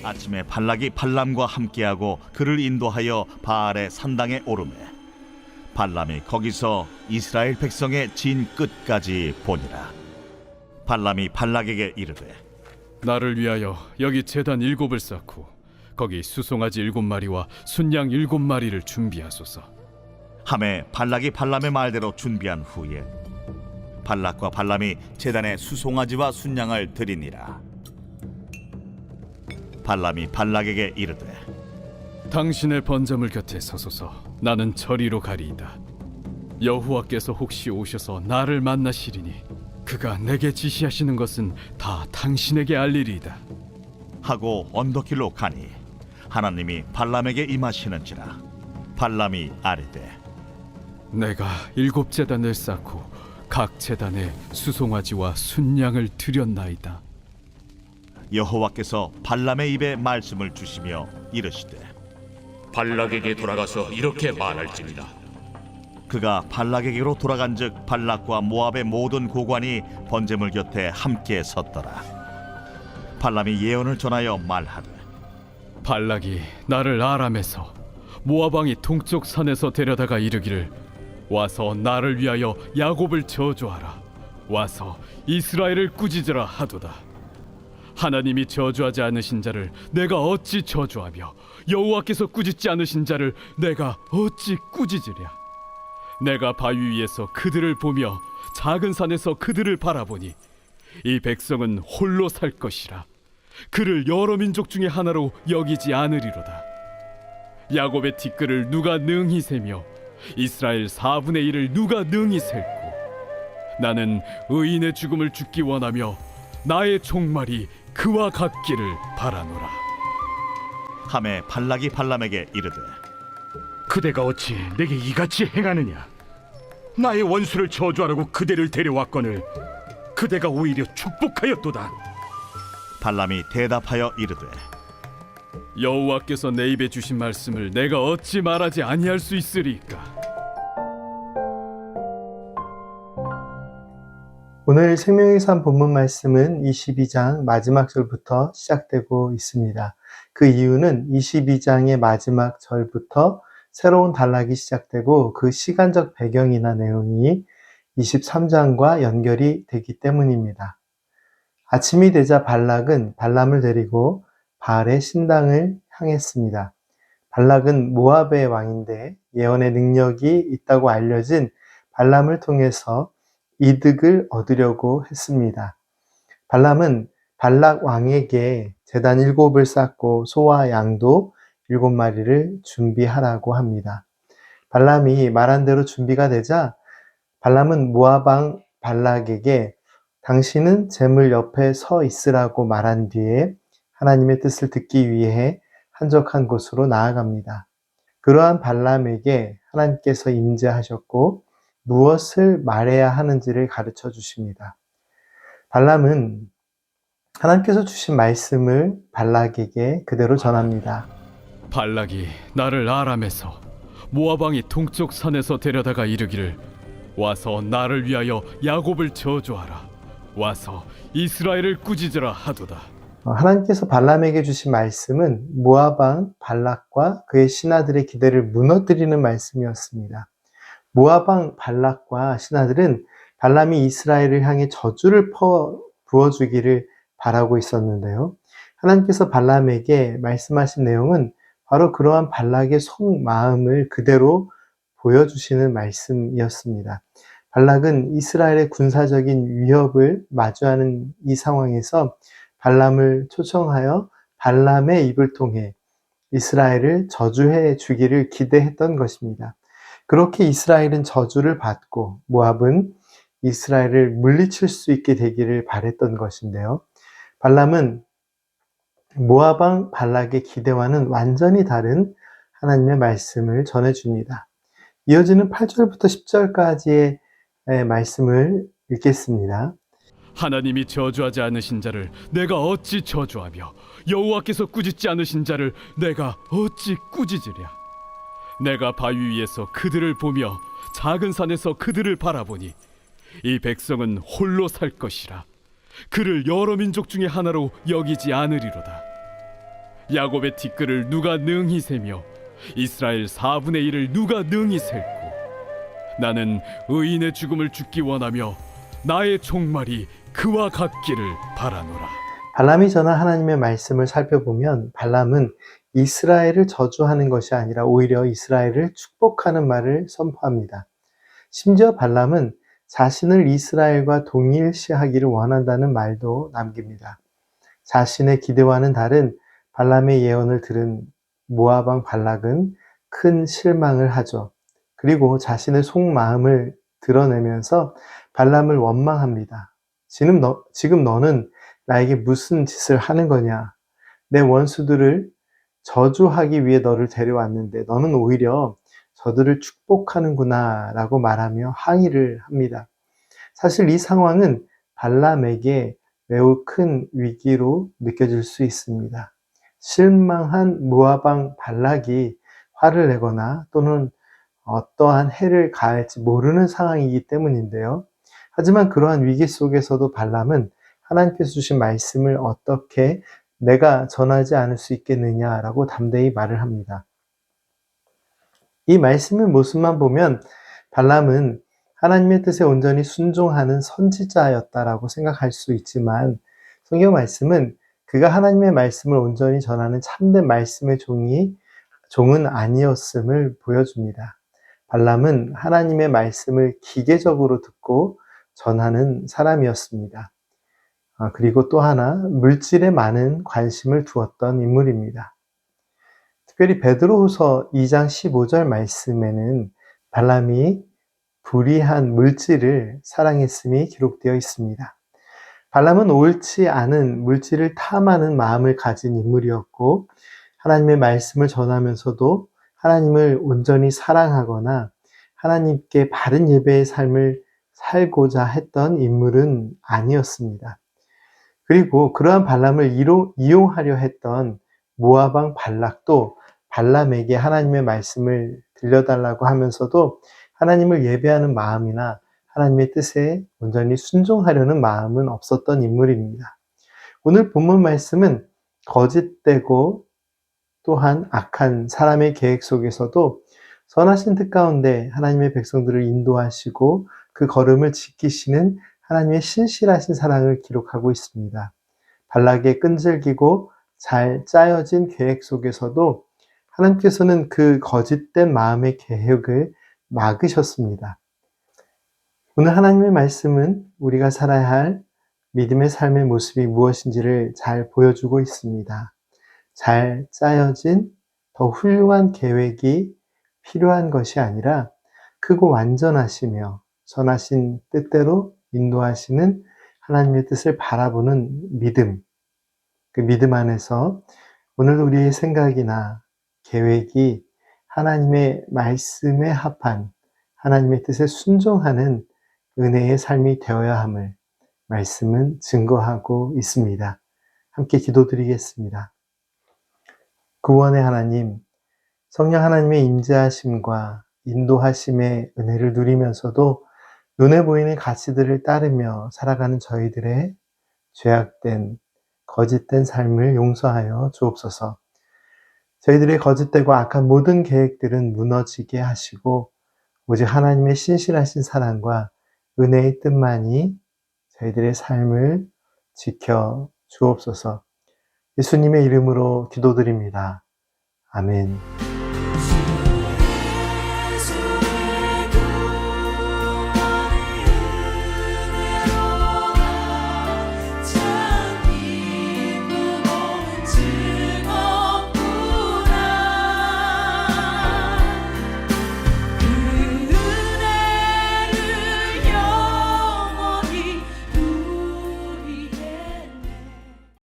아침에 발락이 발람과 함께하고 그를 인도하여 바알의 산당에 오르매 발람이 거기서 이스라엘 백성의 진 끝까지 보니라. 발람이 발락에게 이르되 나를 위하여 여기 제단 7을 쌓고 거기 수송아지 7마리와 순양 7마리를 준비하소서. 하매 발락이 발람의 말대로 준비한 후에 발락과 발람이 제단에 수송아지와 순양을 드리니라. 발람이 발락에게 이르되 당신의 번제물 곁에 서소서. 나는 저리로 가리이다. 여호와께서 혹시 오셔서 나를 만나시리니 그가 내게 지시하시는 것은 다 당신에게 알리리이다 하고 언덕길로 가니 하나님이 발람에게 임하시는지라. 발람이 아뢰되 내가 7제단을 쌓고 각 제단에 수송아지와 순양을 드렸나이다. 여호와께서 발람의 입에 말씀을 주시며 이르시되 발락에게 돌아가서 이렇게 말할지니라. 그가 발락에게로 돌아간즉 발락과 모압의 모든 고관이 번제물 곁에 함께 섰더라. 발람이 예언을 전하여 말하되 발락이 나를 아람에서 모압 왕이 동쪽 산에서 데려다가 이르기를 와서 나를 위하여 야곱을 저주하라. 와서 이스라엘을 꾸짖으라 하도다. 하나님이 저주하지 않으신 자를 내가 어찌 저주하며 여호와께서 꾸짖지 않으신 자를 내가 어찌 꾸짖으랴. 내가 바위 위에서 그들을 보며 작은 산에서 그들을 바라보니 이 백성은 홀로 살 것이라. 그를 여러 민족 중에 하나로 여기지 않으리로다. 야곱의 티끌을 누가 능히 세며 이스라엘 4분의 1을 누가 능히 셀고 나는 의인의 죽음을 죽기 원하며 나의 종말이 그와 같기를 바라노라. 하매 발락이 발람에게 이르되 그대가 어찌 내게 이같이 행하느냐? 나의 원수를 저주하라고 그대를 데려왔거늘 그대가 오히려 축복하였도다. 발람이 대답하여 이르되 여호와께서 내 입에 주신 말씀을 내가 어찌 말하지 아니할 수 있으리까? 오늘 생명의 산 본문 말씀은 22장 마지막 절부터 시작되고 있습니다. 그 이유는 22장의 마지막 절부터 새로운 단락이 시작되고 그 시간적 배경이나 내용이 23장과 연결이 되기 때문입니다. 아침이 되자 발락은 발람을 데리고 바알의 신당을 향했습니다. 발락은 모압의 왕인데 예언의 능력이 있다고 알려진 발람을 통해서 이득을 얻으려고 했습니다. 발람은 발락 왕에게 제단 7을 쌓고 소와 양도 7마리를 준비하라고 합니다. 발람이 말한 대로 준비가 되자 발람은 모압 왕 발락에게 당신은 제물 옆에 서 있으라고 말한 뒤에 하나님의 뜻을 듣기 위해 한적한 곳으로 나아갑니다. 그러한 발람에게 하나님께서 임재하셨고 무엇을 말해야 하는지를 가르쳐 주십니다. 발람은 하나님께서 주신 말씀을 발락에게 그대로 전합니다. 발락이 나를 아람에서 모압 왕이 동쪽 산에서 데려다가 이르기를 와서 나를 위하여 야곱을 저주하라. 와서 이스라엘을 꾸짖으라 하도다. 하나님께서 발람에게 주신 말씀은 모압 왕 발락과 그의 신하들의 기대를 무너뜨리는 말씀이었습니다. 모압 왕 발락과 신하들은 발람이 이스라엘을 향해 저주를 부어주기를 바라고 있었는데요. 하나님께서 발람에게 말씀하신 내용은 바로 그러한 발락의 속마음을 그대로 보여주시는 말씀이었습니다. 발락은 이스라엘의 군사적인 위협을 마주하는 이 상황에서 발람을 초청하여 발람의 입을 통해 이스라엘을 저주해 주기를 기대했던 것입니다. 그렇게 이스라엘은 저주를 받고 모압은 이스라엘을 물리칠 수 있게 되기를 바랬던 것인데요. 발람은 모압 왕 발락의 기대와는 완전히 다른 하나님의 말씀을 전해줍니다. 이어지는 8절부터 10절까지의 말씀을 읽겠습니다. 하나님이 저주하지 않으신 자를 내가 어찌 저주하며 여호와께서 꾸짖지 않으신 자를 내가 어찌 꾸짖으랴. 내가 바위 위에서 그들을 보며 작은 산에서 그들을 바라보니 이 백성은 홀로 살 것이라. 그를 여러 민족 중에 하나로 여기지 않으리로다. 야곱의 티끌을 누가 능히 세며 이스라엘 4분의 1을 누가 능히 셀고 나는 의인의 죽음을 죽기 원하며 나의 종말이 그와 같기를 바라노라. 발람이 전한 하나님의 말씀을 살펴보면 발람은 이스라엘을 저주하는 것이 아니라 오히려 이스라엘을 축복하는 말을 선포합니다. 심지어 발람은 자신을 이스라엘과 동일시하기를 원한다는 말도 남깁니다. 자신의 기대와는 다른 발람의 예언을 들은 모압 왕 발락은 큰 실망을 하죠. 그리고 자신의 속마음을 드러내면서 발람을 원망합니다. 지금 너는 나에게 무슨 짓을 하는 거냐? 내 원수들을 저주하기 위해 너를 데려왔는데 너는 오히려 저들을 축복하는구나 라고 말하며 항의를 합니다. 사실 이 상황은 발람에게 매우 큰 위기로 느껴질 수 있습니다. 실망한 모압 왕 발락이 화를 내거나 또는 어떠한 해를 가할지 모르는 상황이기 때문인데요. 하지만 그러한 위기 속에서도 발람은 하나님께서 주신 말씀을 어떻게 내가 전하지 않을 수 있겠느냐라고 담대히 말을 합니다. 이 말씀의 모습만 보면 발람은 하나님의 뜻에 온전히 순종하는 선지자였다라고 생각할 수 있지만 성경 말씀은 그가 하나님의 말씀을 온전히 전하는 참된 말씀의 종은 아니었음을 보여줍니다. 발람은 하나님의 말씀을 기계적으로 듣고 전하는 사람이었습니다. 그리고 또 하나 물질에 많은 관심을 두었던 인물입니다. 특별히 베드로후서 2장 15절 말씀에는 발람이 불의한 물질을 사랑했음이 기록되어 있습니다. 발람은 옳지 않은 물질을 탐하는 마음을 가진 인물이었고 하나님의 말씀을 전하면서도 하나님을 온전히 사랑하거나 하나님께 바른 예배의 삶을 살고자 했던 인물은 아니었습니다. 그리고 그러한 발람을 이용하려 했던 모압 왕 발락도 발람에게 하나님의 말씀을 들려달라고 하면서도 하나님을 예배하는 마음이나 하나님의 뜻에 온전히 순종하려는 마음은 없었던 인물입니다. 오늘 본문 말씀은 거짓되고 또한 악한 사람의 계획 속에서도 선하신 뜻 가운데 하나님의 백성들을 인도하시고 그 걸음을 지키시는 하나님의 신실하신 사랑을 기록하고 있습니다. 발락의 끈질기고 잘 짜여진 계획 속에서도 하나님께서는 그 거짓된 마음의 계획을 막으셨습니다. 오늘 하나님의 말씀은 우리가 살아야 할 믿음의 삶의 모습이 무엇인지를 잘 보여주고 있습니다. 잘 짜여진 더 훌륭한 계획이 필요한 것이 아니라 크고 완전하시며 선하신 뜻대로 인도하시는 하나님의 뜻을 바라보는 믿음, 그 믿음 안에서 오늘 우리의 생각이나 계획이 하나님의 말씀에 합한 하나님의 뜻에 순종하는 은혜의 삶이 되어야 함을 말씀은 증거하고 있습니다. 함께 기도드리겠습니다. 구원의 하나님, 성령 하나님의 임재하심과 인도하심의 은혜를 누리면서도 눈에 보이는 가치들을 따르며 살아가는 저희들의 죄악된, 거짓된 삶을 용서하여 주옵소서. 저희들의 거짓되고 악한 모든 계획들은 무너지게 하시고 오직 하나님의 신실하신 사랑과 은혜의 뜻만이 저희들의 삶을 지켜 주옵소서. 예수님의 이름으로 기도드립니다. 아멘.